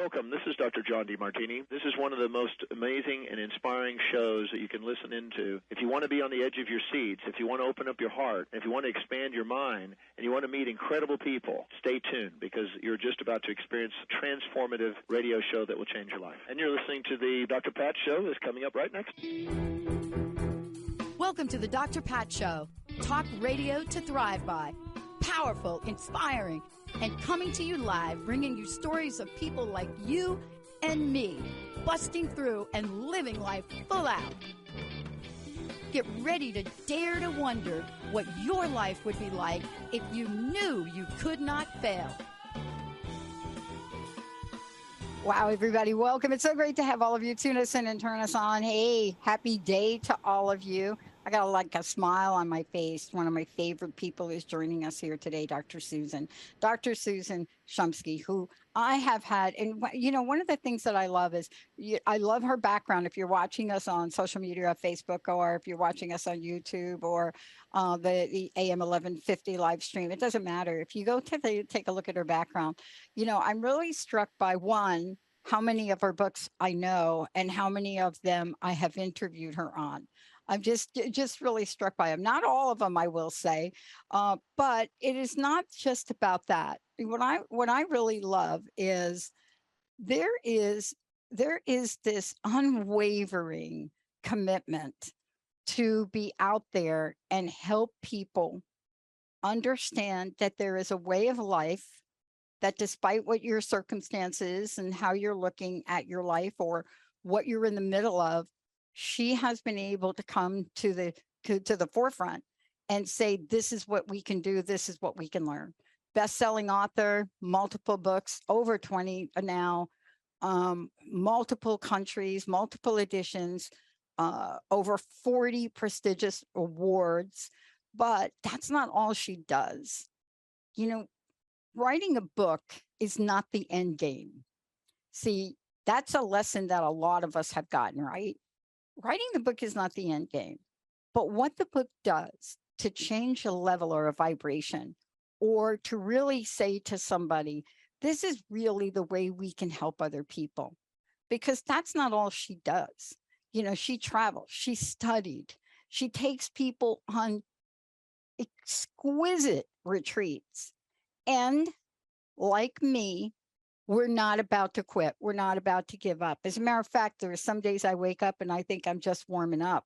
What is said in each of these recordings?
Welcome. This is Dr. John DeMartini. This is one of the most amazing and inspiring shows that you can listen into. If you want to be on the edge of your seats, if you want to open up your heart, if you want to expand your mind, and you want to meet incredible people, stay tuned because you're just about to experience a transformative radio show that will change your life. And you're listening to the Dr. Pat Show that's coming up right next. Welcome to the Dr. Pat Show. Talk radio to thrive by. Powerful, inspiring, and coming to you live, bringing you stories of people like you and me, busting through and living life full out. Get ready to dare to wonder what your life would be like if you knew you could not fail. Wow, everybody, welcome. It's so great to have all of you tune us in and turn us on. Hey, happy day to all of you. I got like a smile on my face. One of my favorite people is joining us here today, Dr. Susan Shumsky, who I have had. And, you know, one of the things that I love is I love her background. If you're watching us on social media, Facebook, or if you're watching us on YouTube or the AM 1150 live stream, it doesn't matter. If you go take a look at her background, you know, I'm really struck by one, how many of her books I know and how many of them I have interviewed her on. I'm just really struck by them. Not all of them, I will say, but it is not just about that. What I really love is there is this unwavering commitment to be out there and help people understand that there is a way of life that, despite what your circumstances and how you're looking at your life or what you're in the middle of, she has been able to come to the forefront and say, this is what we can do. This is what we can learn. Best-selling author, multiple books, over 20 now, multiple countries, multiple editions, over 40 prestigious awards. But that's not all she does. You know, writing a book is not the end game. See, that's a lesson that a lot of us have gotten, right? Writing the book is not the end game, but what the book does to change a level or a vibration, or to really say to somebody, this is really the way we can help other people, because that's not all she does. You know, she travels, she studied, she takes people on exquisite retreats. And like me, we're not about to quit. We're not about to give up. As a matter of fact, there are some days I wake up and I think I'm just warming up.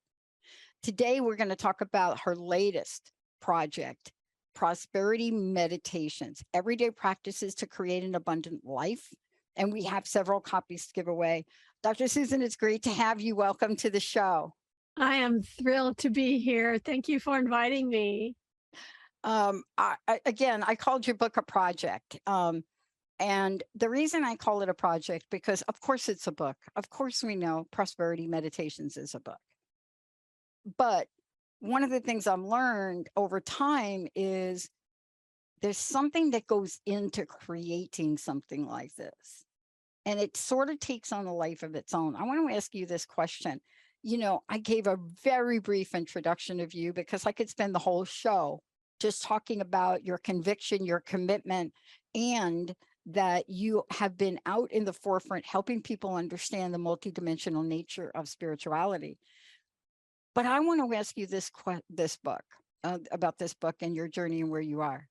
Today, we're going to talk about her latest project, Prosperity Meditations, everyday practices to create an abundant life. And we have several copies to give away. Dr. Susan, it's great to have you. Welcome to the show. I am thrilled to be here. Thank you for inviting me. I called your book a project. And the reason I call it a project, because of course it's a book. Of course we know Prosperity Meditations is a book. But one of the things I've learned over time is there's something that goes into creating something like this. And it sort of takes on a life of its own. I want to ask you this question. You know, I gave a very brief introduction of you because I could spend the whole show just talking about your conviction, your commitment, and that you have been out in the forefront helping people understand the multidimensional nature of spirituality. But I want to ask you about this book and your journey and where you are.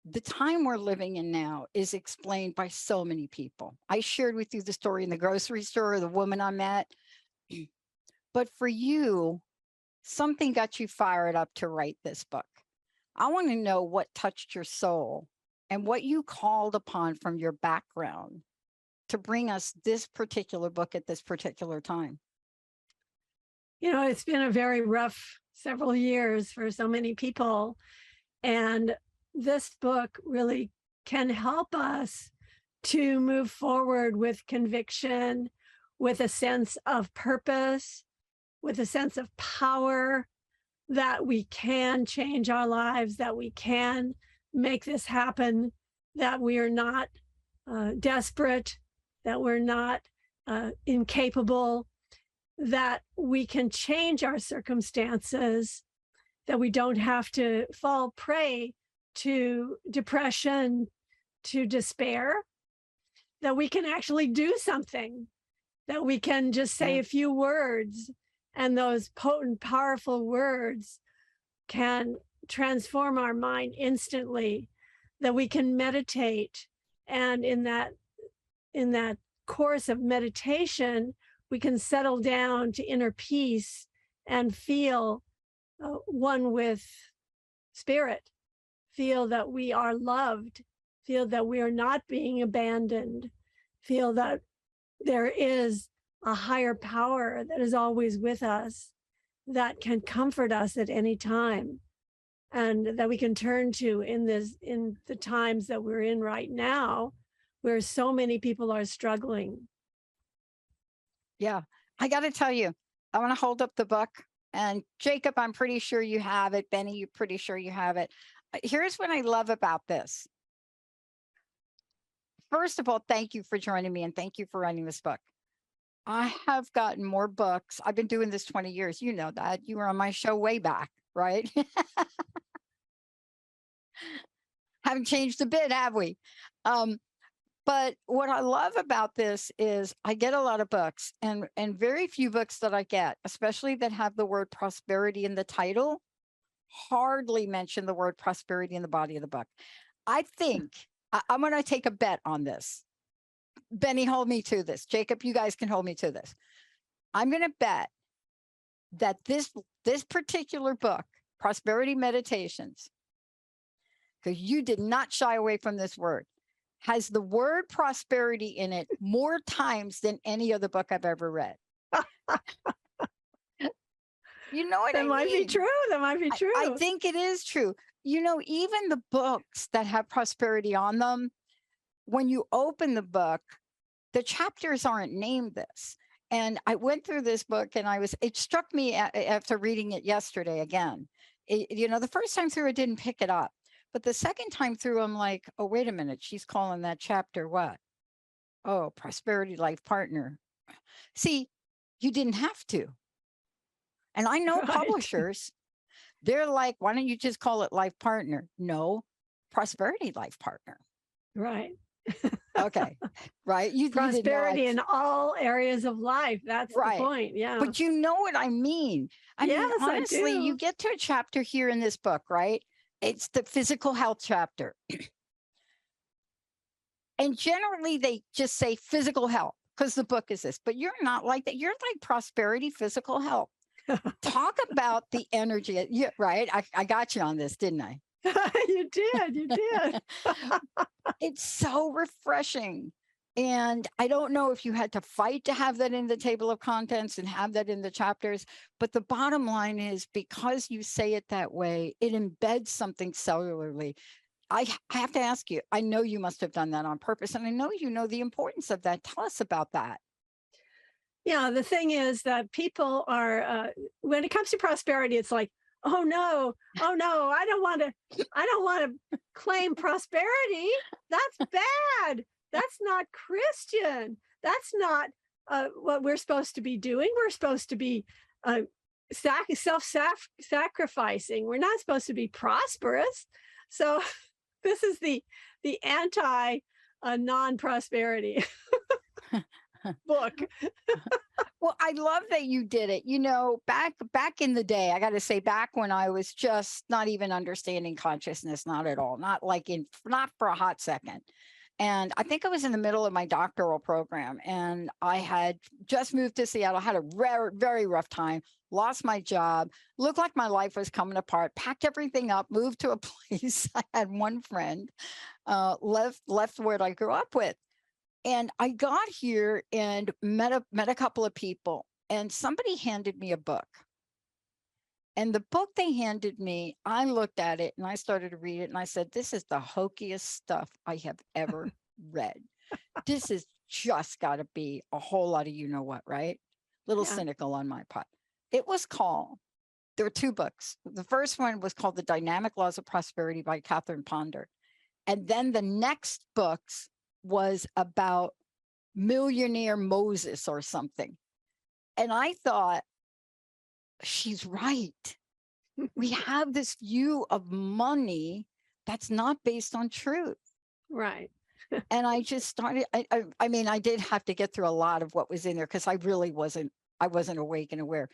The time we're living in now is explained by so many people. I shared with you the story in the grocery store, the woman I met. But for you, something got you fired up to write this book. I want to know what touched your soul and what you called upon from your background to bring us this particular book at this particular time. You know, it's been a very rough several years for so many people. And this book really can help us to move forward with conviction, with a sense of purpose, with a sense of power, that we can change our lives, that we can make this happen, that we are not desperate, that we're not incapable, that we can change our circumstances, that we don't have to fall prey to depression, to despair. that we can actually do something, that we can just say a few words, and those potent, powerful words can transform our mind instantly, that we can meditate. And in that course of meditation, we can settle down to inner peace and feel one with spirit, feel that we are loved, feel that we are not being abandoned, feel that there is a higher power that is always with us, that can comfort us at any time, and that we can turn to in the times that we're in right now, where so many people are struggling. Yeah, I got to tell you, I want to hold up the book. And Jacob, I'm pretty sure you have it. Benny, you're pretty sure you have it. Here's what I love about this. First of all, thank you for joining me, and thank you for writing this book. I have gotten more books. I've been doing this 20 years. You know that. You were on my show way back, right? Haven't changed a bit, have we? But what I love about this is I get a lot of books, and very few books that I get, especially that have the word prosperity in the title, hardly mention the word prosperity in the body of the book. I think I'm going to take a bet on this. Benny, hold me to this. Jacob, you guys can hold me to this. I'm going to bet that this particular book, Prosperity Meditations, because you did not shy away from this word, has the word prosperity in it more times than any other book I've ever read. You know what I mean? That might be true. That might be true. I think it is true. You know, even the books that have prosperity on them, when you open the book, the chapters aren't named this. And I went through this book, and it struck me after reading it yesterday again. You know, the first time through, I didn't pick it up. But the second time through, I'm like, oh, wait a minute. She's calling that chapter what? Oh, Prosperity Life Partner. See, you didn't have to. And I know publishers, they're like, why don't you just call it Life Partner? No, Prosperity Life Partner. Right. Okay. Right. Prosperity in all areas of life. That's the point. Yeah. But you know what I mean? I mean, honestly, I do. You get to a chapter here in this book, right? It's the physical health chapter. And generally they just say physical health because the book is this, but you're not like that. You're like prosperity, physical health. Talk about the energy. Yeah, right. I got you on this, didn't I? You did. It's so refreshing. And I don't know if you had to fight to have that in the table of contents and have that in the chapters, but the bottom line is because you say it that way, it embeds something cellularly. I have to ask you, I know you must have done that on purpose, and I know you know the importance of that. Tell us about that. Yeah, the thing is that people are, when it comes to prosperity, it's like, oh no, I don't want to claim prosperity. That's bad. That's not Christian. That's not what we're supposed to be doing. We're supposed to be self-sacrificing. We're not supposed to be prosperous. So this is the anti non-prosperity book. Well, I love that you did it. You know, back in the day, I got to say, back when I was just not even understanding consciousness, not at all, not for a hot second. And I think I was in the middle of my doctoral program, and I had just moved to Seattle, had a very rough time, lost my job, looked like my life was coming apart, packed everything up, moved to a place. I had one friend, left where I grew up with. And I got here and met a couple of people, and somebody handed me a book. And the book they handed me, I looked at it and I started to read it, and I said, this is the hokiest stuff I have ever read. This is just got to be a whole lot of you-know-what, right? Little cynical on my part. It was called, there were two books. The first one was called The Dynamic Laws of Prosperity by Catherine Ponder. And then the next books was about millionaire Moses or something. And I thought, she's right. We have this view of money that's not based on truth. Right. And I just started, I mean, I did have to get through a lot of what was in there because I really wasn't, I wasn't awake and aware.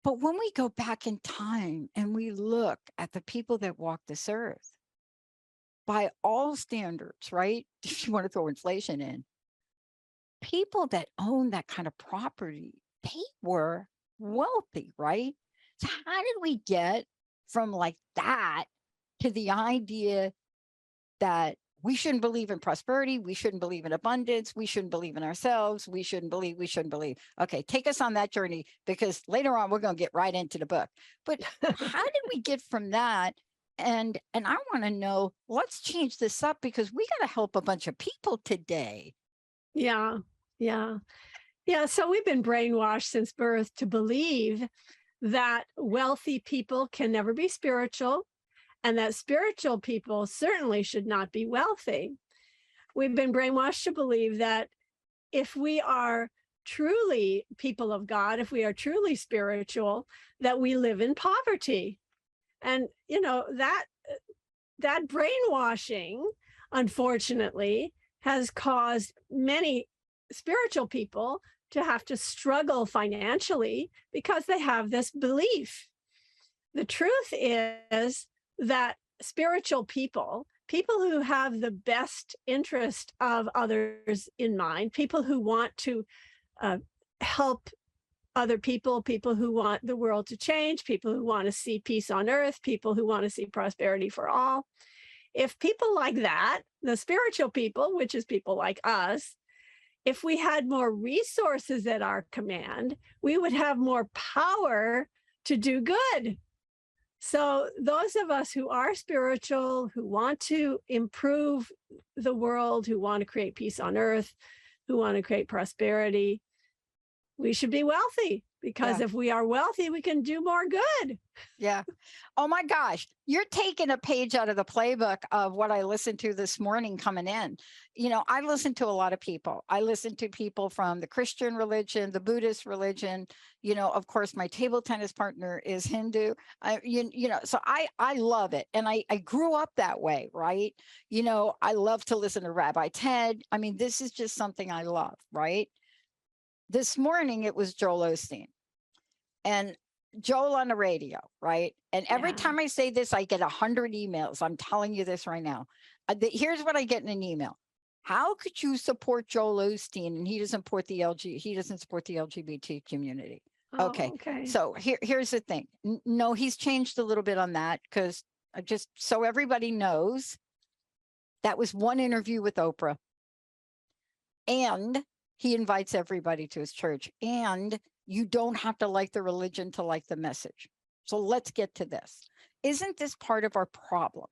But when we go back in time and we look at the people that walk this earth, by all standards, right? If you want to throw inflation in, people that own that kind of property, they were wealthy, right? So how did we get from like that to the idea that we shouldn't believe in prosperity, we shouldn't believe in abundance, we shouldn't believe in ourselves, we shouldn't believe, we shouldn't believe. Okay, take us on that journey because later on we're going to get right into the book. But how did we get from that? And I want to know, let's change this up because we got to help a bunch of people today. Yeah, yeah. Yeah, so we've been brainwashed since birth to believe that wealthy people can never be spiritual and that spiritual people certainly should not be wealthy. We've been brainwashed to believe that if we are truly people of God, if we are truly spiritual, that we live in poverty. And, you know, that brainwashing, unfortunately, has caused many spiritual people to have to struggle financially because they have this belief. The truth is that spiritual people, people who have the best interest of others in mind, people who want to help other people, people who want the world to change, people who want to see peace on earth, people who want to see prosperity for all. If people like that, the spiritual people, which is people like us, if we had more resources at our command, we would have more power to do good. So those of us who are spiritual, who want to improve the world, who want to create peace on earth, who want to create prosperity, we should be wealthy because if we are wealthy, we can do more good. Yeah. Oh my gosh. You're taking a page out of the playbook of what I listened to this morning coming in. You know, I listen to a lot of people. I listen to people from the Christian religion, the Buddhist religion. You know, of course, my table tennis partner is Hindu. You know, so I love it. And I grew up that way, right? You know, I love to listen to Rabbi Ted. I mean, this is just something I love, right? This morning, it was Joel Osteen. And Joel on the radio, right? And every time I say this, I get 100 emails. I'm telling you this right now. Here's what I get in an email. How could you support Joel Osteen and he doesn't support the LGBT community? Oh, okay. okay. So here's the thing. No, he's changed a little bit on that because just so everybody knows, that was one interview with Oprah. And he invites everybody to his church. And you don't have to like the religion to like the message. So let's get to this. Isn't this part of our problem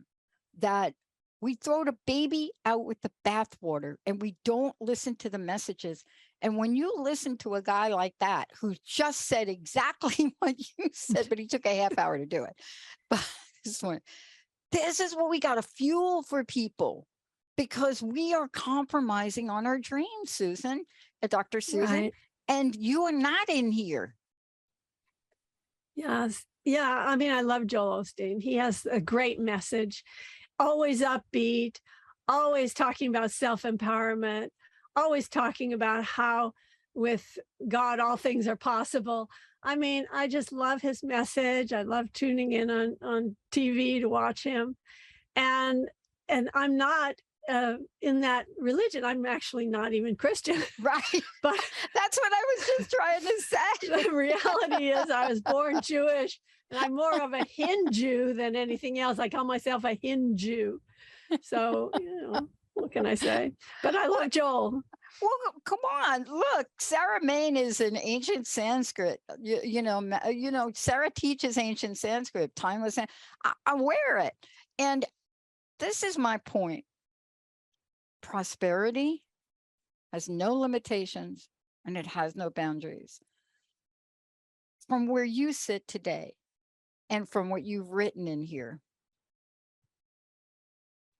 that we throw the baby out with the bathwater and we don't listen to the messages? And when you listen to a guy like that, who just said exactly what you said, but he took a half hour to do it. But this is what we got to fuel for people because we are compromising on our dreams, Susan, Dr. Susan. Right. And you are not in here. Yes. Yeah. I mean, I love Joel Osteen. He has a great message, always upbeat, always talking about self-empowerment, always talking about how with God, all things are possible. I mean, I just love his message. I love tuning in on TV to watch him. And I'm not in that religion. I'm actually not even Christian. Right. But that's what I was just trying to say. The reality is I was born Jewish and I'm more of a Hindu than anything else. I call myself a Hindu. So, you know, what can I say? But I love Joel. Well, come on. Look, Sarah Main is an ancient Sanskrit. You know, Sarah teaches ancient Sanskrit, timeless. I wear it. And this is my point. Prosperity has no limitations and it has no boundaries. From where you sit today and from what you've written in here,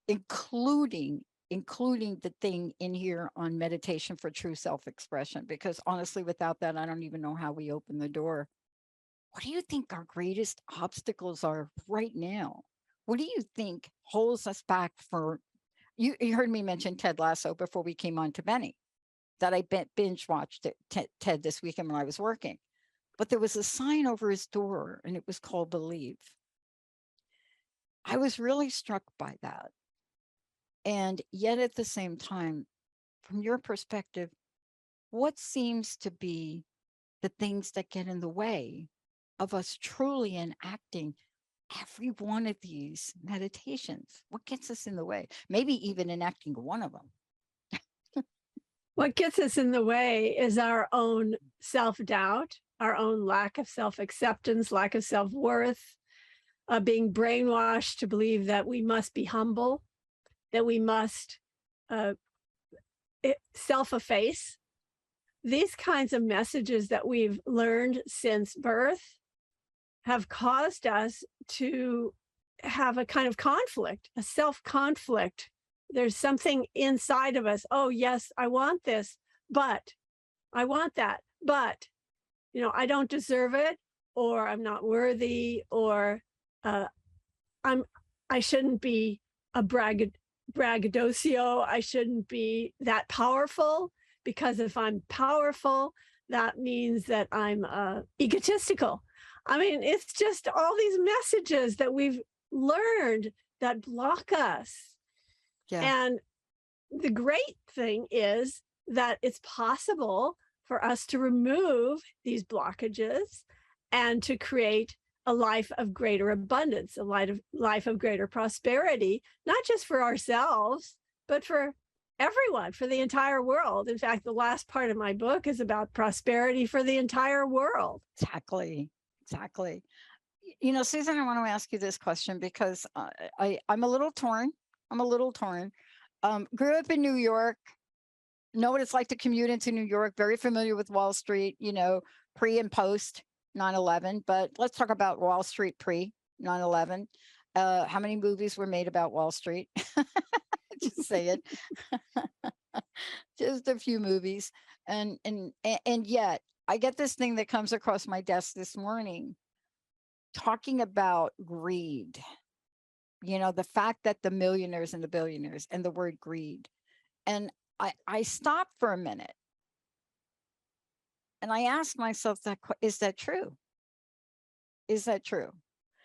including the thing in here on meditation for true self-expression, because honestly, without that, I don't even know how we open the door. What do you think our greatest obstacles are right now? What do you think holds us back for You heard me mention Ted Lasso before we came on to Benny, that I binge watched Ted this weekend when I was working. But there was a sign over his door, and it was called Believe. I was really struck by that. And yet at the same time, from your perspective, what seems to be the things that get in the way of us truly enacting every one of these meditations? What gets us in the way? Maybe even enacting one of them. What gets us in the way is our own self-doubt, our own lack of self-acceptance, lack of self-worth, being brainwashed to believe that we must be humble, that we must self-efface. These kinds of messages that we've learned since birth have caused us to have a kind of conflict, a self-conflict. There's something inside of us. Oh, yes, I want this, but I want that, but, I don't deserve it, or I'm not worthy, or I shouldn't be a braggadocio. I shouldn't be that powerful, because if I'm powerful, that means that I'm egotistical. I mean, it's just all these messages that we've learned that block us. Yeah. And the great thing is that it's possible for us to remove these blockages and to create a life of greater abundance, a life of greater prosperity, not just for ourselves, but for everyone, for the entire world. In fact, the last part of my book is about prosperity for the entire world. Exactly. Susan, I want to ask you this question because I'm a little torn. Grew up in New York, know what it's like to commute into New York, very familiar with Wall Street, pre and post 9/11. But let's talk about Wall Street pre 9/11. How many movies were made about Wall Street? Just say it. Just a few movies. And yet I get this thing that comes across my desk this morning talking about greed. The fact that the millionaires and the billionaires and the word greed. And I stopped for a minute and I asked myself, is that true? Is that true?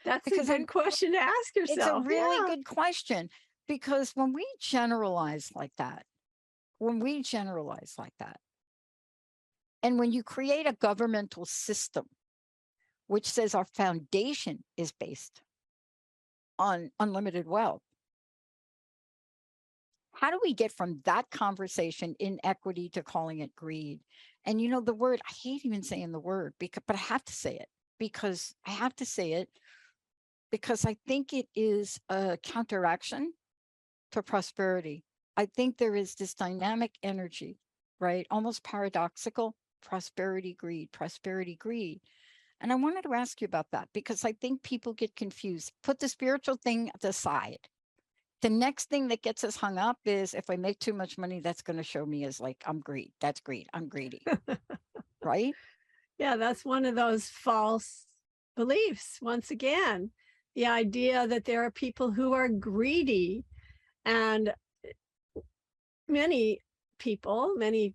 That's a good question to ask yourself. It's a really good question, because when we generalize like that, and when you create a governmental system which says our foundation is based on unlimited wealth, how do we get from that conversation inequity to calling it greed? And the word, I hate even saying the word, but I have to say it because I think it is a counteraction to prosperity. I think there is this dynamic energy, right? Almost paradoxical, prosperity, greed. And I wanted to ask you about that because I think people get confused. Put the spiritual thing aside. The next thing that gets us hung up is if I make too much money, that's going to show me as like, I'm greedy. That's greed. I'm greedy. Right? Yeah, that's one of those false beliefs. Once again, the idea that there are people who are greedy, and many people, many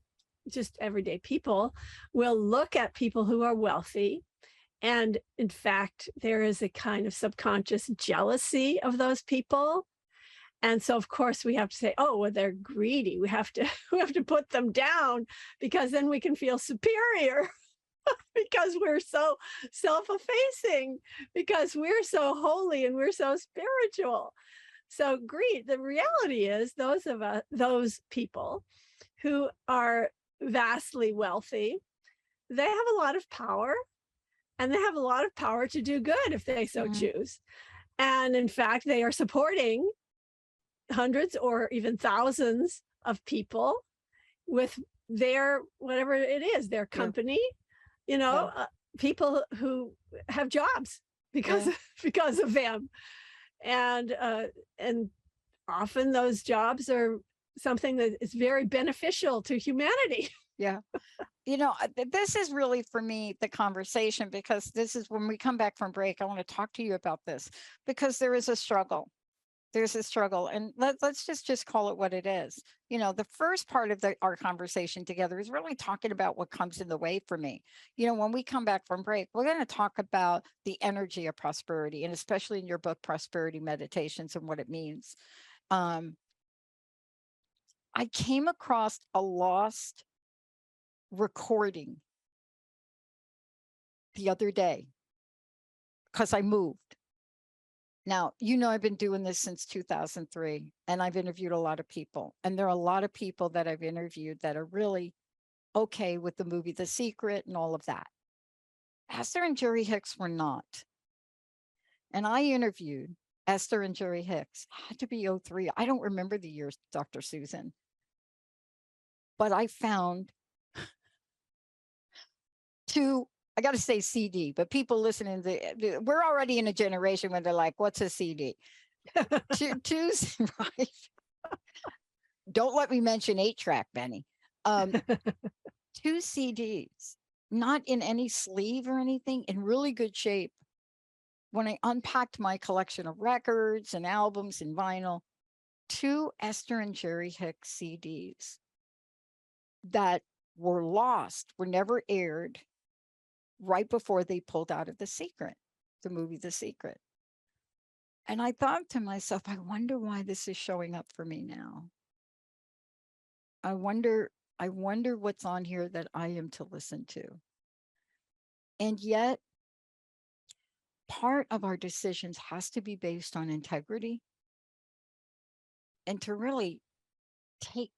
just everyday people will look at people who are wealthy. And in fact, there is a kind of subconscious jealousy of those people. And so, of course, we have to say, oh, well, they're greedy. We have to put them down, because then we can feel superior because we're so self-effacing, because we're so holy and we're so spiritual. So greed, the reality is those people who are vastly wealthy, they have a lot of power, and they have a lot of power to do good if they so choose. And in fact, they are supporting hundreds or even thousands of people with their, whatever it is, their company, people who have jobs because of them. And often those jobs are something that is very beneficial to humanity. Yeah. This is really, for me, the conversation, because this is when we come back from break, I want to talk to you about this, because there is a struggle. There's a struggle, and let's just call it what it is. You know, the first part of our conversation together is really talking about what comes in the way for me. You know, when we come back from break, we're going to talk about the energy of prosperity, and especially in your book, Prosperity Meditations, and what it means. I came across a lost recording the other day because I moved. Now, you know, I've been doing this since 2003, and I've interviewed a lot of people. And there are a lot of people that I've interviewed that are really okay with the movie The Secret and all of that. Esther and Jerry Hicks were not. And I interviewed Esther and Jerry Hicks. Had to be 03. I don't remember the years, Dr. Susan. But I found two, I got to say CD, but people listening to, we're already in a generation when they're like, what's a CD? two, right? Don't let me mention 8-track, Benny. 2 CDs, not in any sleeve or anything, in really good shape. When I unpacked my collection of records and albums and vinyl, 2 Esther and Jerry Hicks CDs that were lost, were never aired, right before they pulled out of The Secret, the movie The Secret. And I thought to myself, I wonder why this is showing up for me now. I wonder what's on here that I am to listen to. And yet, part of our decisions has to be based on integrity, and to really take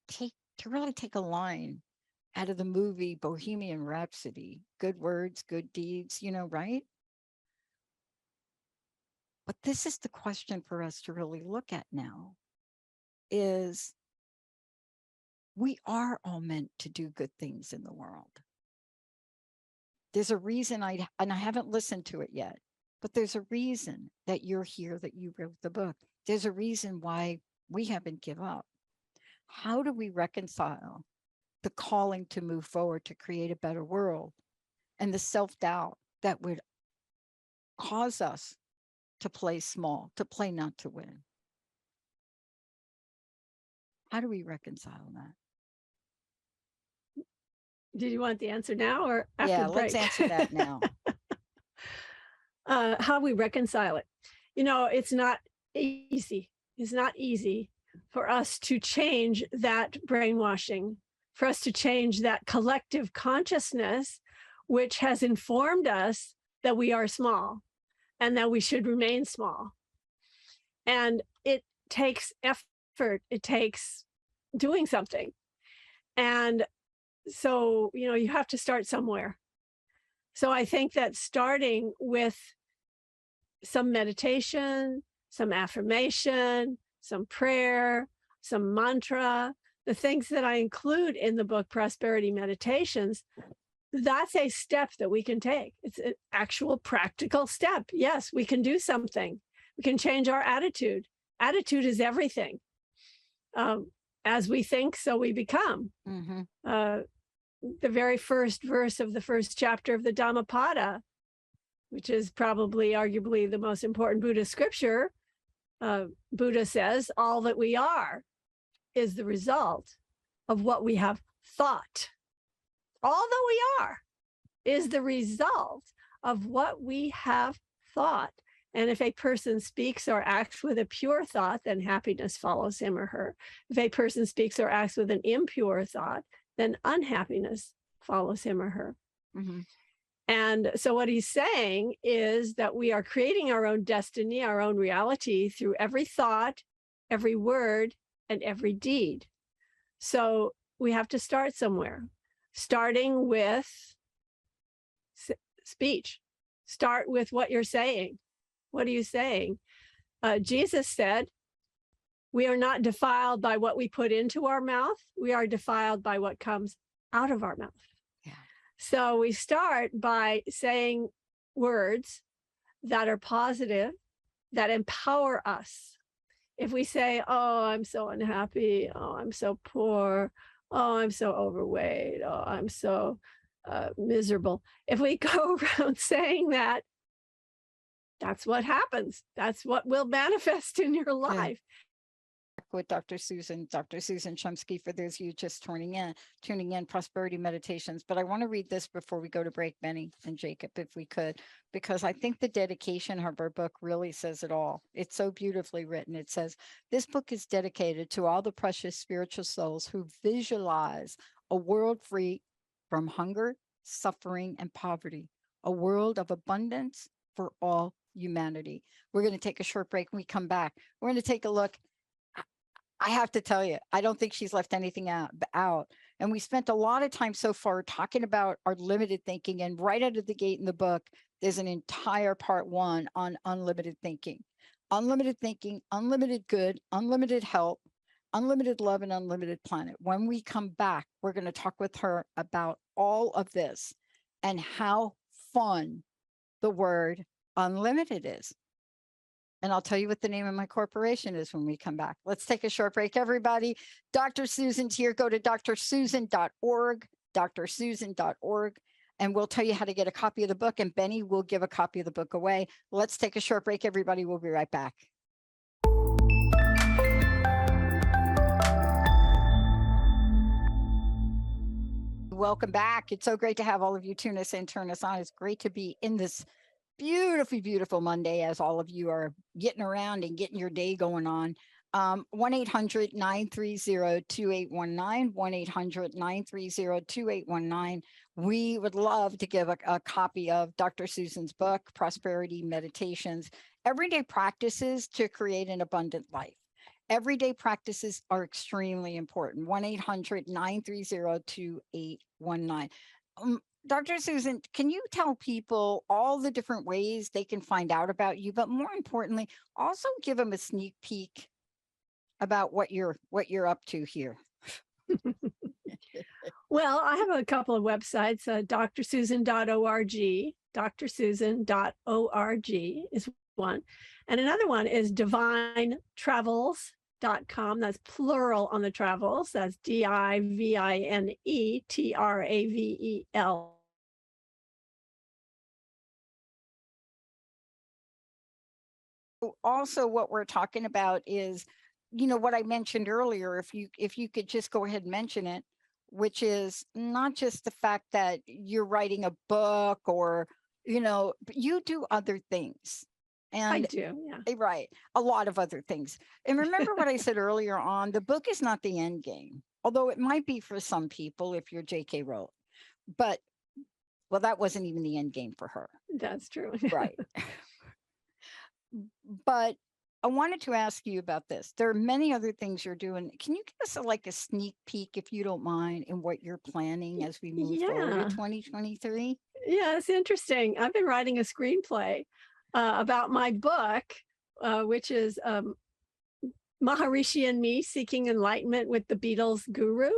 a line out of the movie Bohemian Rhapsody, good words, good deeds, you know, right? But this is the question for us to really look at now, is we are all meant to do good things in the world. There's a reason and I haven't listened to it yet, but there's a reason that you're here, that you wrote the book. There's a reason why we haven't given up. How do we reconcile the calling to move forward to create a better world and the self-doubt that would cause us to play small, to play not to win? How do we reconcile that? Did you want the answer now or after the break? Let's answer that now. How we reconcile it. You know, it's not easy. It's not easy for us to change that brainwashing, for us to change that collective consciousness, which has informed us that we are small and that we should remain small. And it takes effort. It takes doing something. And so, you know, you have to start somewhere. So I think that starting with some meditation, some affirmation, some prayer, some mantra, the things that I include in the book, Prosperity Meditations, that's a step that we can take. It's an actual practical step. Yes, we can do something. We can change our attitude. Attitude is everything. As we think, so we become. Mm-hmm. The very first verse of the first chapter of the Dhammapada, which is probably arguably the most important Buddhist scripture, Buddha says, all that we are is the result of what we have thought. All that we are is the result of what we have thought. And if a person speaks or acts with a pure thought, then happiness follows him or her. If a person speaks or acts with an impure thought, then unhappiness follows him or her. Mm-hmm. And so what he's saying is that we are creating our own destiny, our own reality through every thought, every word, and every deed. So we have to start somewhere, starting with speech. Start with what you're saying. What are you saying? Jesus said, we are not defiled by what we put into our mouth. We are defiled by what comes out of our mouth. Yeah. So we start by saying words that are positive, that empower us. If we say, oh, I'm so unhappy. Oh, I'm so poor. Oh, I'm so overweight. Oh, I'm so miserable. If we go around saying that, that's what happens. That's what will manifest in your life. With Dr. Susan Shumsky, for those of you just tuning in, Prosperity Meditations. But I want to read this before we go to break, Benny and Jacob, if we could, because I think the dedication of our book really says it all. It's so beautifully written. It says, this book is dedicated to all the precious spiritual souls who visualize a world free from hunger, suffering, and poverty, a world of abundance for all humanity. We're going to take a short break. When we come back, we're going to take a look. I have to tell you, I don't think she's left anything out. And we spent a lot of time so far talking about our limited thinking. And right out of the gate in the book, there's an entire part 1 on unlimited thinking. Unlimited thinking, unlimited good, unlimited help, unlimited love, and unlimited planet. When we come back, we're going to talk with her about all of this and how fun the word unlimited is. And I'll tell you what the name of my corporation is when we come back. Let's take a short break, everybody. Dr. Susan's here. Go to drsusan.org, drsusan.org, and we'll tell you how to get a copy of the book. And Benny will give a copy of the book away. Let's take a short break, everybody. We'll be right back. Welcome back. It's so great to have all of you tune us in, turn us on. It's great to be in this beautiful Monday as all of you are getting around and getting your day going on. 1-800-930-2819, 1-800-930-2819. We would love to give a copy of Dr. Susan's book, Prosperity Meditations, Everyday Practices to Create an Abundant Life. Everyday practices are extremely important. 1-800-930-2819. Dr. Susan, can you tell people all the different ways they can find out about you, but more importantly, also give them a sneak peek about what you're up to here? Well, I have a couple of websites, drsusan.org, drsusan.org is one. And another one is divinetravels.com. That's plural on the travels. That's DIVINETRAVEL. Also, what we're talking about is, what I mentioned earlier, if you could just go ahead and mention it, which is not just the fact that you're writing a book or, but you do other things. And I do, yeah. Right. A lot of other things. And remember what I said earlier on, the book is not the end game, although it might be for some people if you're J.K. Rowling. But, well, that wasn't even the end game for her. That's true. Right. But I wanted to ask you about this. There are many other things you're doing. Can you give us a sneak peek, if you don't mind, in what you're planning as we move forward to 2023? Yeah, it's interesting. I've been writing a screenplay about my book, which is Maharishi and Me, Seeking Enlightenment with the Beatles Guru,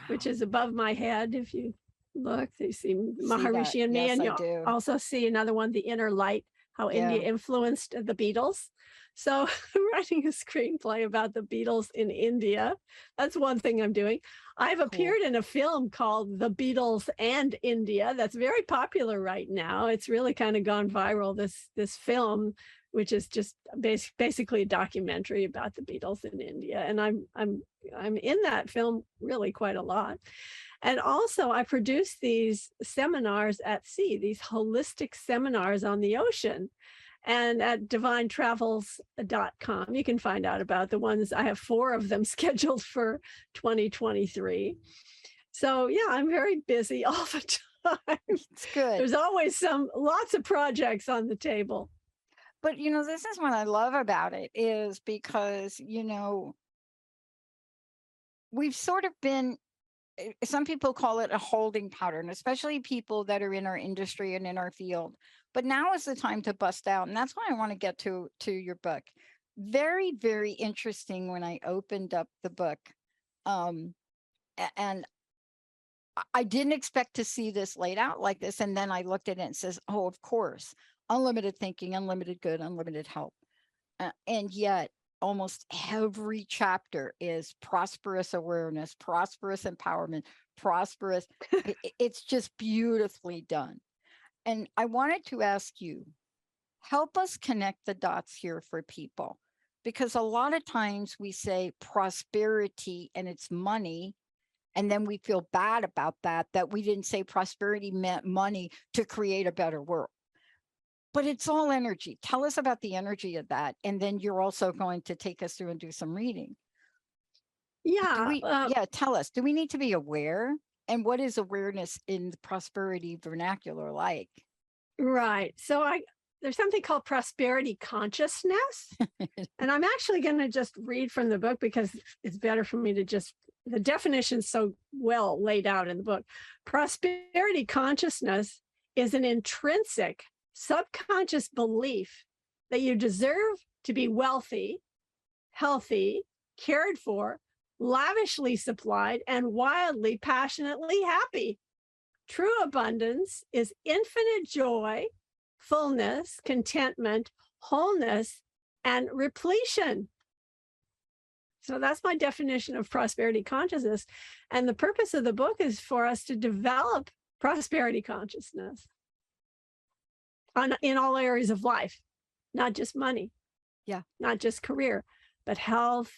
which is above my head. If you look, you see Maharishi and Me, and you also see another one, The Inner Light, how India influenced the Beatles. So I'm writing a screenplay about the Beatles in India. That's one thing I'm doing. I've appeared in a film called The Beatles and India. That's very popular right now. It's really kind of gone viral, this film, which is just basically a documentary about the Beatles in India. And I'm in that film really quite a lot. And also I produce these seminars at sea, these holistic seminars on the ocean. And at divinetravels.com, you can find out about the ones. I have 4 of them scheduled for 2023. So yeah, I'm very busy all the time. It's good. There's always lots of projects on the table. But, this is what I love about it, is because, we've sort of been, some people call it a holding pattern, especially people that are in our industry and in our field. But now is the time to bust out. And that's why I want to get to your book. Very, very interesting when I opened up the book. And I didn't expect to see this laid out like this. And then I looked at it and it says, oh, of course, unlimited thinking, unlimited good, unlimited help. And yet almost every chapter is prosperous awareness, prosperous empowerment, prosperous. It's just beautifully done. And I wanted to ask you, help us connect the dots here for people, because a lot of times we say prosperity and it's money, and then we feel bad about that we didn't say prosperity meant money to create a better world. But it's all energy. Tell us about the energy of that. And then you're also going to take us through and do some reading. Yeah. Tell us, do we need to be aware? And what is awareness in the prosperity vernacular like? Right. So there's something called prosperity consciousness. And I'm actually going to just read from the book because it's better for me to the definition's so well laid out in the book. Prosperity consciousness is an intrinsic subconscious belief that you deserve to be wealthy, healthy, cared for, lavishly supplied, and wildly, passionately happy. True abundance is infinite joy, fullness, contentment, wholeness, and repletion. So that's my definition of prosperity consciousness. And the purpose of the book is for us to develop prosperity consciousness in all areas of life, not just money, not just career, but health,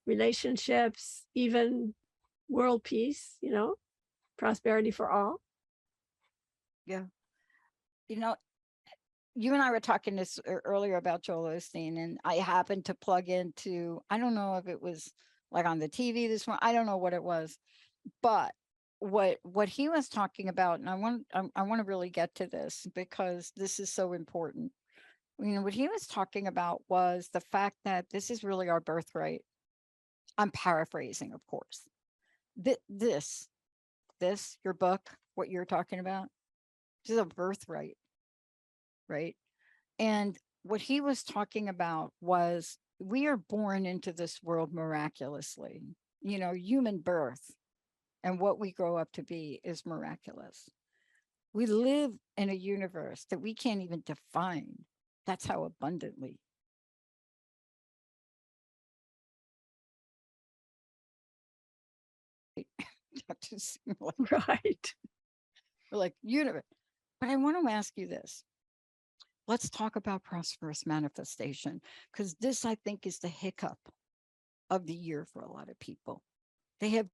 relationships, even world peace, prosperity for all. Yeah. You and I were talking this earlier about Joel Osteen, and I happened to plug into, I don't know if it was like on the TV this one, I don't know what it was, but what he was talking about, and I want to really get to this because this is so important. What he was talking about was the fact that this is really our birthright. I'm paraphrasing, of course. This, your book, what you're talking about, this is a birthright, right? And what he was talking about was we are born into this world miraculously. Human birth and what we grow up to be is miraculous. We live in a universe that we can't even define. That's how abundantly. Right. We're like universe. But I want to ask you this. Let's talk about prosperous manifestation, because this, I think, is the hiccup of the year for a lot of people. They have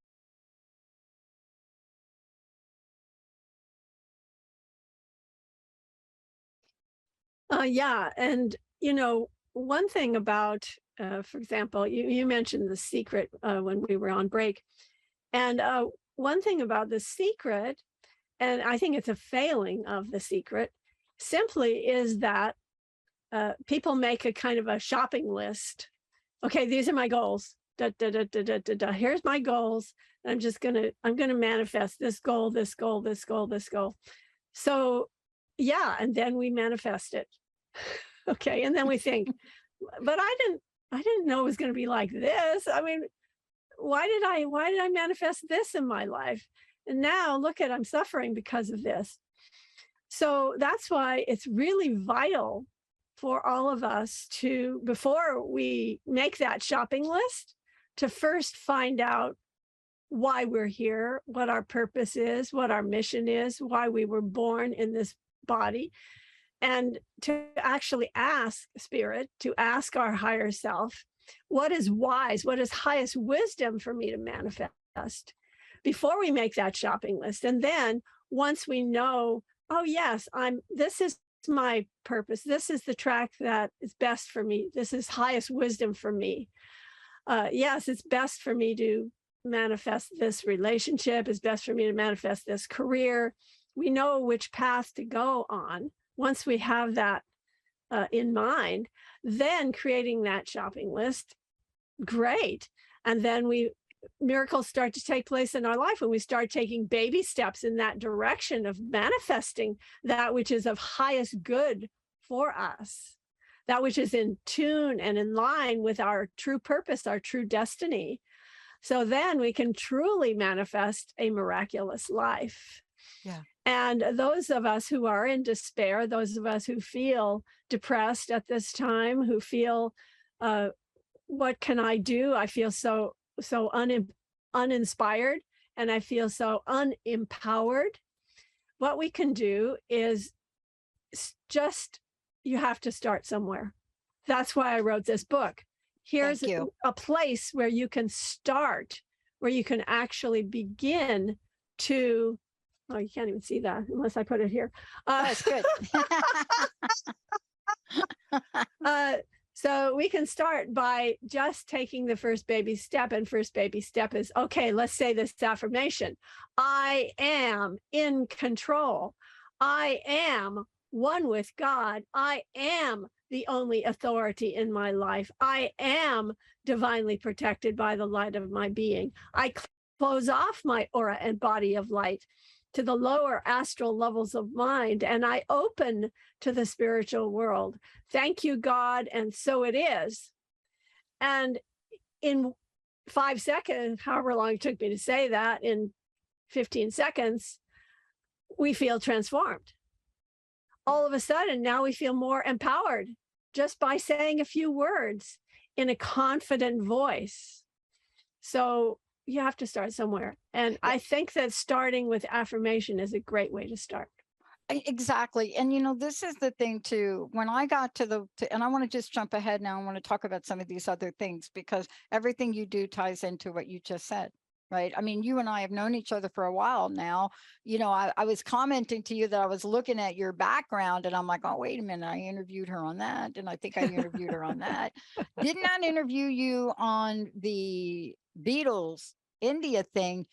and one thing about, for example, you mentioned The Secret when we were on break, and one thing about The Secret, and I think it's a failing of The Secret, simply is that people make a kind of a shopping list. Okay, these are my goals. Here's my goals. I'm gonna manifest this goal, this goal, this goal, this goal. So and then we manifest it. Okay, and then we think, but I didn't know it was going to be like this. I mean, why did I manifest this in my life? And now look at, I'm suffering because of this. So that's why it's really vital for all of us to, before we make that shopping list, to first find out why we're here, what our purpose is, what our mission is, why we were born in this body, and to actually ask Spirit, to ask our higher self, what is wise, what is highest wisdom for me to manifest, before we make that shopping list. And then once we know, oh yes, this is my purpose, this is the track that is best for me, this is highest wisdom for me. Yes, it's best for me to manifest this relationship, it's best for me to manifest this career. We know which path to go on. Once we have that in mind, then creating that shopping list, great. And then miracles start to take place in our life when we start taking baby steps in that direction of manifesting that which is of highest good for us, that which is in tune and in line with our true purpose, our true destiny. So then we can truly manifest a miraculous life. Yeah. And those of us who are in despair, those of us who feel depressed at this time, who feel, what can I do? I feel so uninspired, and I feel so unempowered. What we can do is just you have to start somewhere. That's why I wrote this book. Here's a place where you can start, where you can actually begin to, oh, you can't even see that unless I put it here. That's good. So we can start by just taking the first baby step. And first baby step is, okay, let's say this affirmation. I am in control. I am one with God. I am the only authority in my life. I am divinely protected by the light of my being. I close off my aura and body of light to the lower astral levels of mind, and I open to the spiritual world. Thank you, God, and so it is. And in 5 seconds, however long it took me to say that, in 15 seconds, we feel transformed. All of a sudden, now we feel more empowered just by saying a few words in a confident voice. So you have to start somewhere. And I think that starting with affirmation is a great way to start. Exactly. And, you know, this is the thing too, when I got to and I want to just jump ahead now. I want to talk about some of these other things, because everything you do ties into what you just said, right? I mean, you and I have known each other for a while now. You know, I was commenting to you that I was looking at your background and I'm like, oh, wait a minute. I interviewed her on that. And I think I interviewed her on that. Did not interview you on the Beatles India thing.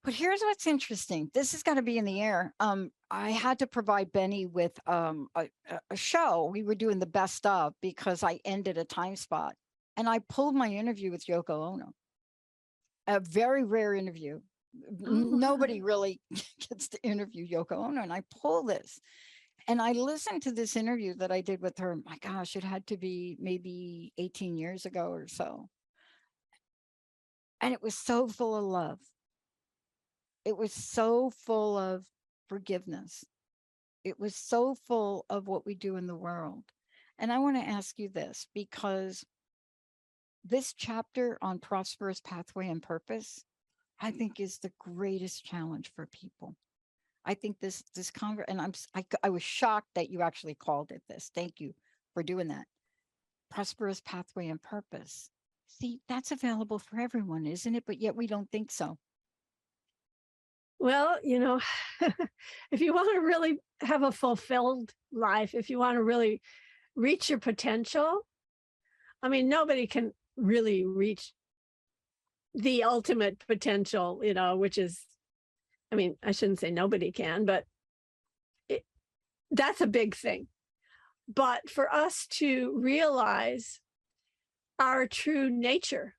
But here's what's interesting. This has got to be in the air. I had to provide Benny with a show. We were doing the best of, because I ended a time spot. And I pulled my interview with Yoko Ono. A very rare interview. Nobody really gets to interview Yoko Ono. And I pull this. And I listened to this interview that I did with her. My gosh, it had to be maybe 18 years ago or so. And it was so full of love. It was so full of forgiveness. It was so full of what we do in the world. And I want to ask you this, because this chapter on prosperous pathway and purpose, I think is the greatest challenge for people. I think this and I was shocked that you actually called it this. Thank you for doing that. Prosperous pathway and purpose. See, that's available for everyone, isn't it? But yet we don't think so. Well, you know, if you want to really have a fulfilled life, if you want to really reach your potential, I mean, nobody can really reach the ultimate potential, you know, which is, I mean, I shouldn't say nobody can, but that's a big thing. But for us to realize our true nature,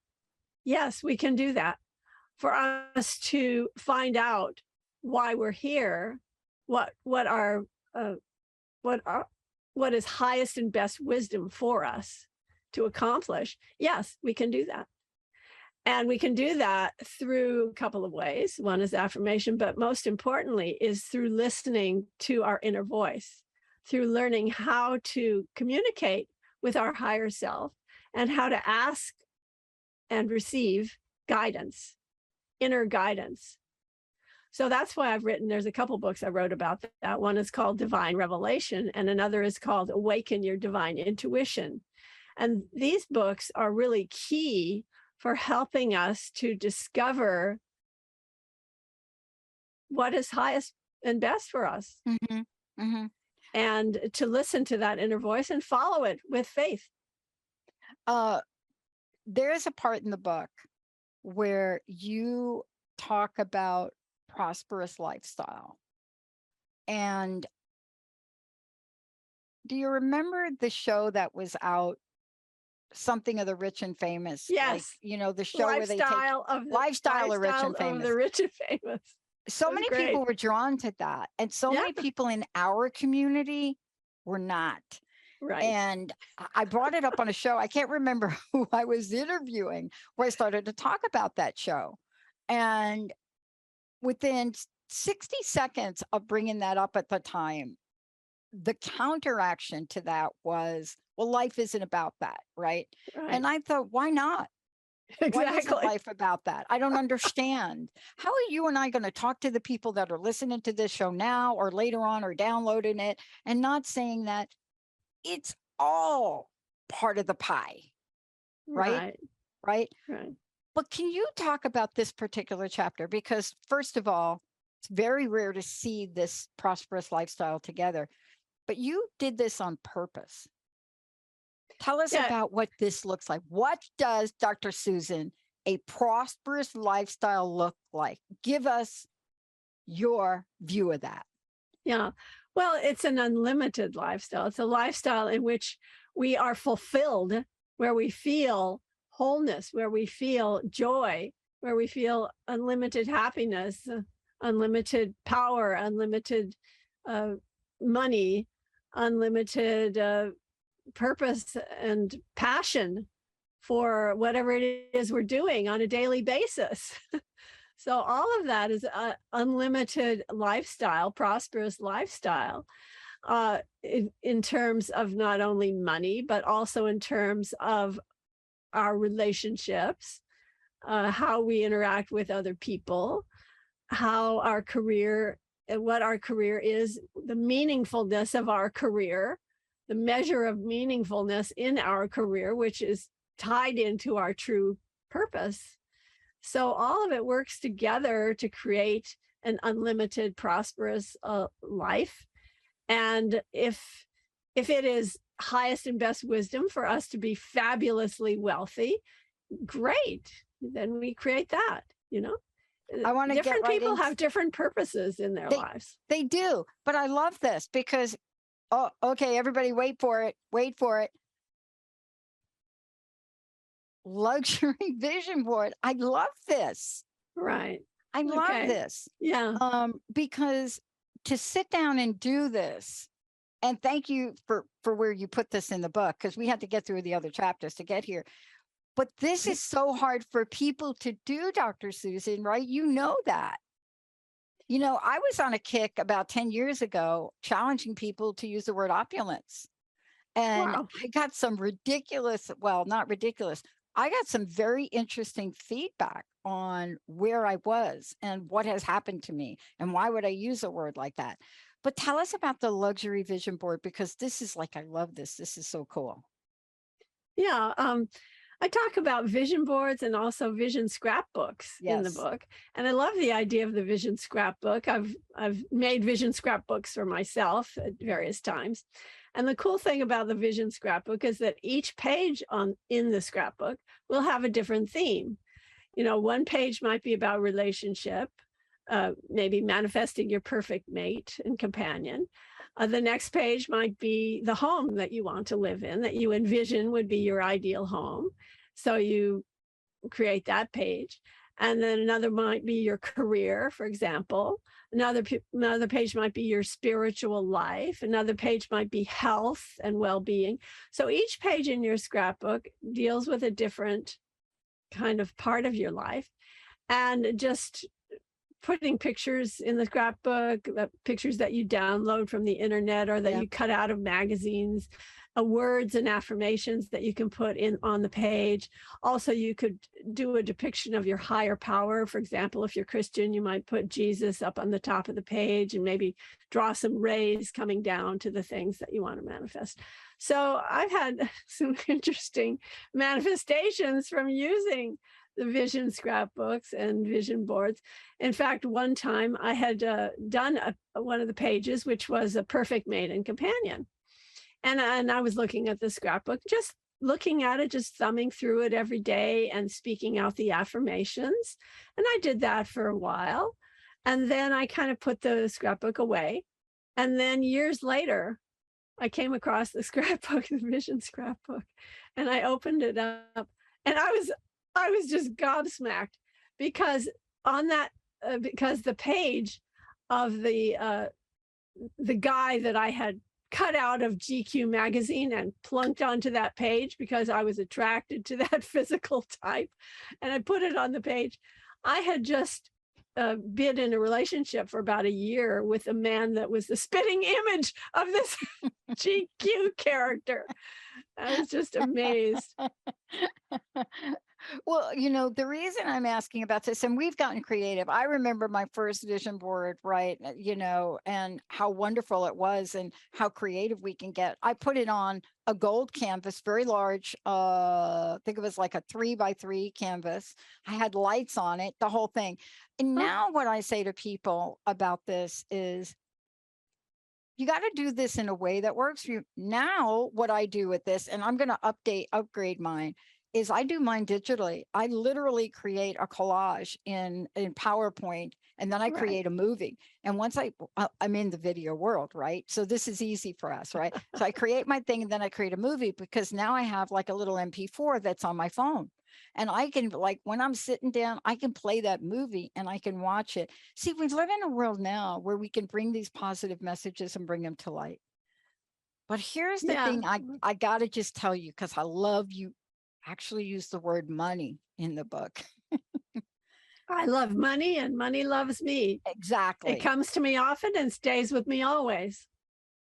yes, we can do that. For us to find out why we're here, what is highest and best wisdom for us to accomplish, yes, we can do that. And we can do that through a couple of ways. One is affirmation, but most importantly is through listening to our inner voice, through learning how to communicate with our higher self and how to ask and receive guidance, inner guidance. So that's why there's a couple books I wrote about that. One is called Divine Revelation, and another is called Awaken Your Divine Intuition. And these books are really key for helping us to discover what is highest and best for us. Mm-hmm. Mm-hmm. And to listen to that inner voice and follow it with faith. There's a part in the book where you talk about prosperous lifestyle. And do you remember the show that was out, Something of the Rich and Famous? Yes. Like, you know, the show where they take Lifestyle of the Rich and Famous. Of the Rich and Famous. So many people were drawn to that. And so many people in our community were not. Right. And I brought it up on a show. I can't remember who I was interviewing, where I started to talk about that show. And within 60 seconds of bringing that up at the time, the counteraction to that was, well, life isn't about that, right? And I thought, why not? Why isn't Exactly. life about that? I don't understand. How are you and I going to talk to the people that are listening to this show now or later on or downloading it and not saying that it's all part of the pie, right? Right. Right. Right. But can you talk about this particular chapter? Because first of all, it's very rare to see this prosperous lifestyle together, but you did this on purpose. Tell us Yeah. about what this looks like. What does, Dr. Susan, a prosperous lifestyle look like? Give us your view of that. Yeah. Well, it's an unlimited lifestyle. It's a lifestyle in which we are fulfilled, where we feel wholeness, where we feel joy, where we feel unlimited happiness, unlimited power, unlimited money, unlimited purpose and passion for whatever it is we're doing on a daily basis. So all of that is an unlimited lifestyle, prosperous lifestyle, in terms of not only money, but also in terms of our relationships, how we interact with other people, how our career, what our career is, the meaningfulness of our career, the measure of meaningfulness in our career, which is tied into our true purpose. So all of it works together to create an unlimited, prosperous life. And if it is highest and best wisdom for us to be fabulously wealthy, great. Then we create that, you know. I want to get different right people into- have different purposes in their lives. They do. But I love this because, oh, okay, everybody wait for it. Wait for it. Luxury vision board. I love this. Right. I love Okay. this. Yeah. Because to sit down and do this, and thank you for where you put this in the book, because we had to get through the other chapters to get here. But this is so hard for people to do, Dr. Susan, right? You know that. You know, I was on a kick about 10 years ago, challenging people to use the word opulence. And Wow. I got some ridiculous, well, not ridiculous. I got some very interesting feedback on where I was and what has happened to me and why would I use a word like that. But tell us about the luxury vision board, because this is like, I love this. This is so cool. Yeah. I talk about vision boards and also vision scrapbooks in the Yes. book. And I love the idea of the vision scrapbook. I've made vision scrapbooks for myself at various times. And the cool thing about the vision scrapbook is that each page in the scrapbook will have a different theme. You know, one page might be about relationship, maybe manifesting your perfect mate and companion. The next page might be the home that you want to live in, that you envision would be your ideal home. So you create that page. And then another might be your career, for example. Another page might be your spiritual life. Another page might be health and well-being. So each page in your scrapbook deals with a different kind of part of your life. And just putting pictures in the scrapbook, pictures that you download from the internet or that you cut out of magazines, words and affirmations that you can put in on the page. Also, you could do a depiction of your higher power. For example, if you're Christian, you might put Jesus up on the top of the page and maybe draw some rays coming down to the things that you want to manifest. So I've had some interesting manifestations from using the vision scrapbooks and vision boards. In fact, one time I had done one of the pages, which was a perfect mate and companion. And I was looking at the scrapbook, just looking at it, just thumbing through it every day and speaking out the affirmations. And I did that for a while. And then I kind of put the scrapbook away. And then years later, I came across the scrapbook, the vision scrapbook, and I opened it up. And I was just gobsmacked because on that, because the page of the guy that I had cut out of GQ magazine and plunked onto that page because I was attracted to that physical type, and I put it on the page. I had just been in a relationship for about a year with a man that was the spitting image of this GQ character. I was just amazed. Well, the reason I'm asking about this, and we've gotten creative. I remember my first vision board, right? And how wonderful it was and how creative we can get. I put it on a gold canvas, very large. I think it was like a 3x3 canvas. I had lights on it, the whole thing. And now what I say to people about this is, you got to do this in a way that works for you. Now, what I do with this, and I'm going to upgrade mine, is I do mine digitally. I literally create a collage in PowerPoint, and then I Right. create a movie. And once I'm in the video world, right? So this is easy for us, right? So I create my thing, and then I create a movie, because now I have like a little MP4 that's on my phone. And I can, like, when I'm sitting down, I can play that movie and I can watch it. See, we live in a world now where we can bring these positive messages and bring them to light. But here's the Yeah. thing I got to just tell you, because I love you actually use the word money in the book. I love money and money loves me. Exactly. It comes to me often and stays with me always.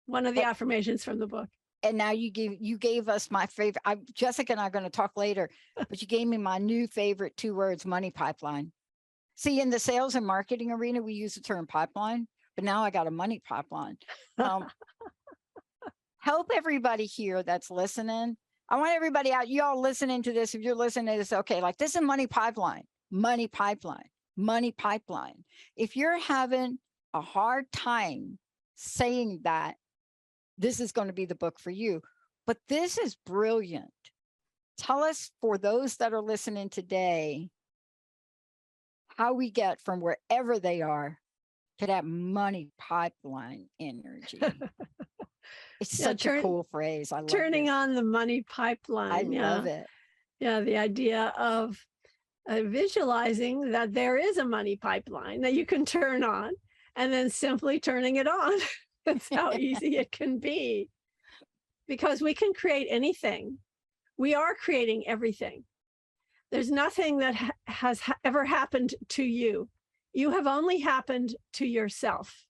One of the But- affirmations from the book. And now you gave us my favorite. Jessica and I are going to talk later, but you gave me my new favorite 2 words: money pipeline. See, in the sales and marketing arena, we use the term pipeline, but now I got a money pipeline. Help everybody here that's listening. I want everybody out, you all listening to this, if you're listening to this, okay, like, this is money pipeline, money pipeline, money pipeline. If you're having a hard time saying that, this is going to be the book for you. But this is brilliant. Tell us, for those that are listening today, how we get from wherever they are to that money pipeline energy. It's such a cool phrase. I love turning this. on the money pipeline. I love it. Yeah, the idea of visualizing that there is a money pipeline that you can turn on, and then simply turning it on. That's how easy it can be. Because we can create anything. We are creating everything. There's nothing that has ever happened to you. You have only happened to yourself.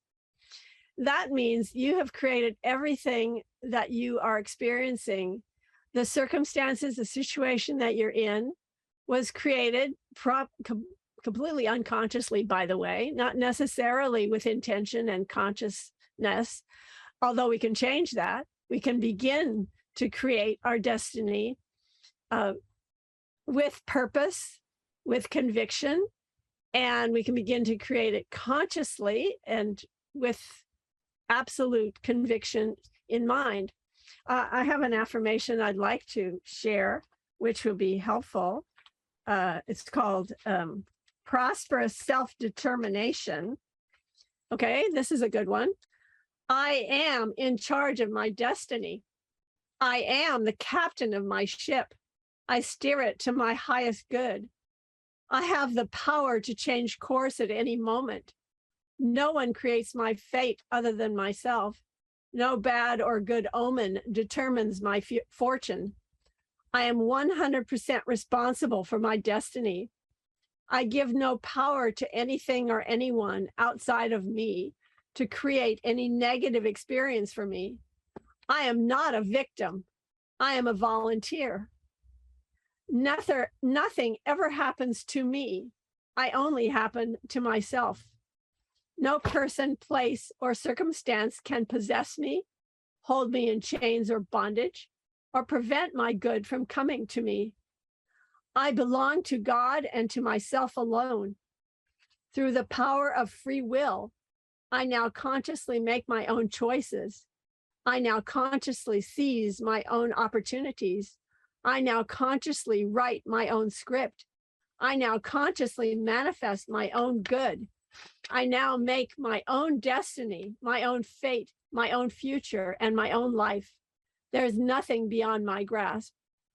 That means you have created everything that you are experiencing. The circumstances, the situation that you're in was created completely unconsciously, by the way, not necessarily with intention and consciousness, although we can change that. We can begin to create our destiny with purpose, with conviction, and we can begin to create it consciously and with absolute conviction in mind. I have an affirmation I'd like to share, which will be helpful. It's called Prosperous Self-Determination. Okay, this is a good one. I am in charge of my destiny. I am the captain of my ship. I steer it to my highest good. I have the power to change course at any moment. No one creates my fate other than myself. No bad or good omen determines my fortune. I am 100% responsible for my destiny. I give no power to anything or anyone outside of me to create any negative experience for me. I am not a victim. I am a volunteer. Nothing ever happens to me. I only happen to myself. No person, place, or circumstance can possess me, hold me in chains or bondage, or prevent my good from coming to me. I belong to God and to myself alone. Through the power of free will, I now consciously make my own choices. I now consciously seize my own opportunities. I now consciously write my own script. I now consciously manifest my own good. I now make my own destiny, my own fate, my own future, and my own life. There is nothing beyond my grasp.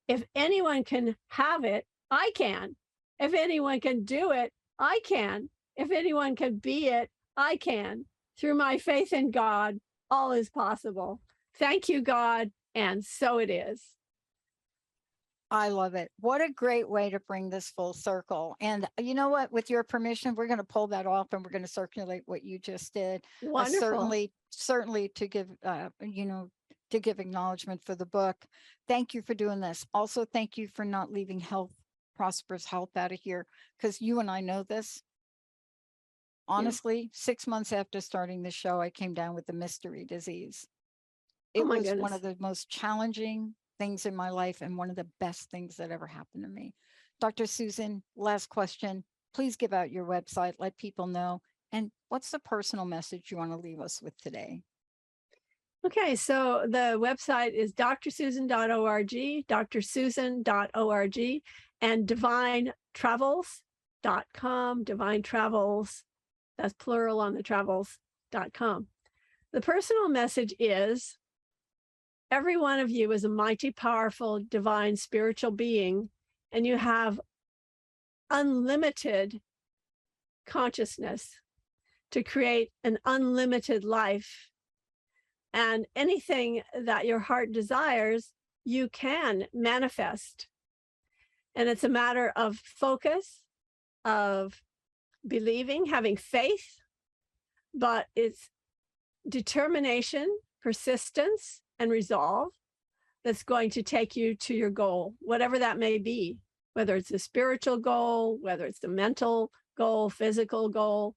If anyone can have it, I can. If anyone can do it, I can. If anyone can be it, I can. Through my faith in God, all is possible. Thank you, God, and so it is. I love it. What a great way to bring this full circle. And you know what? With your permission, we're going to pull that off and we're going to circulate what you just did. Wonderful. Certainly to give, to give acknowledgement for the book. Thank you for doing this. Also, thank you for not leaving health prosperous health out of here, because you and I know this. Honestly, 6 months after starting the show, I came down with the mystery disease. It Oh my was one goodness. of the most challenging things in my life and one of the best things that ever happened to me. Dr. Susan, last question. Please give out your website, let people know. And what's the personal message you want to leave us with today? Okay, so the website is drsusan.org, drsusan.org, and divinetravels.com, divine travels, that's plural on the travels.com. The personal message is, every one of you is a mighty, powerful, divine, spiritual being, and you have unlimited consciousness to create an unlimited life. And anything that your heart desires, you can manifest. And it's a matter of focus, of believing, having faith, but it's determination, persistence, and resolve that's going to take you to your goal, whatever that may be, whether it's a spiritual goal, whether it's a mental goal, physical goal,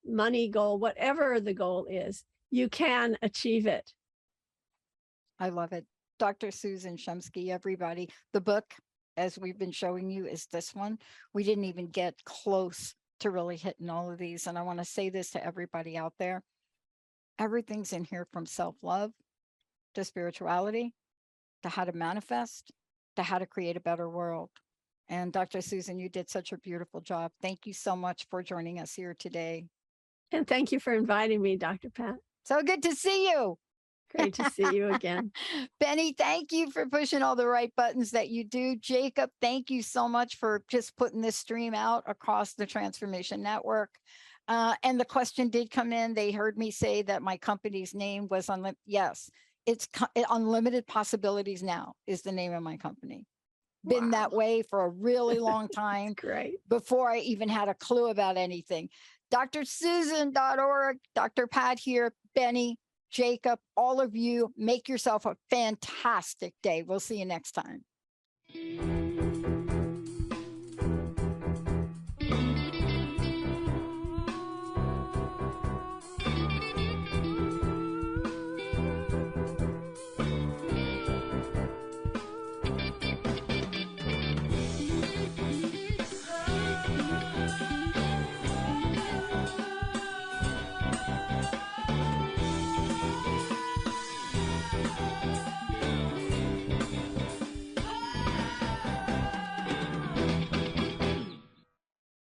money goal, whatever the goal is. You can achieve it. I love it. Dr. Susan Shumsky, everybody. The book, as we've been showing you, is this one. We didn't even get close to really hitting all of these. And I want to say this to everybody out there. Everything's in here, from self-love to spirituality, to how to manifest, to how to create a better world. And Dr. Susan, you did such a beautiful job. Thank you so much for joining us here today. And thank you for inviting me, Dr. Pat. So good to see you. Great to see you again. Benny, thank you for pushing all the right buttons that you do. Jacob, thank you so much for just putting this stream out across the Transformation Network. And the question did come in. They heard me say that my company's name was Unlimited. Yes, it's Unlimited Possibilities Now is the name of my company. Been that way for a really long time. Great. Before I even had a clue about anything. drsusan.org, Dr. Pat here, Benny, Jacob, all of you, make yourself a fantastic day. We'll see you next time.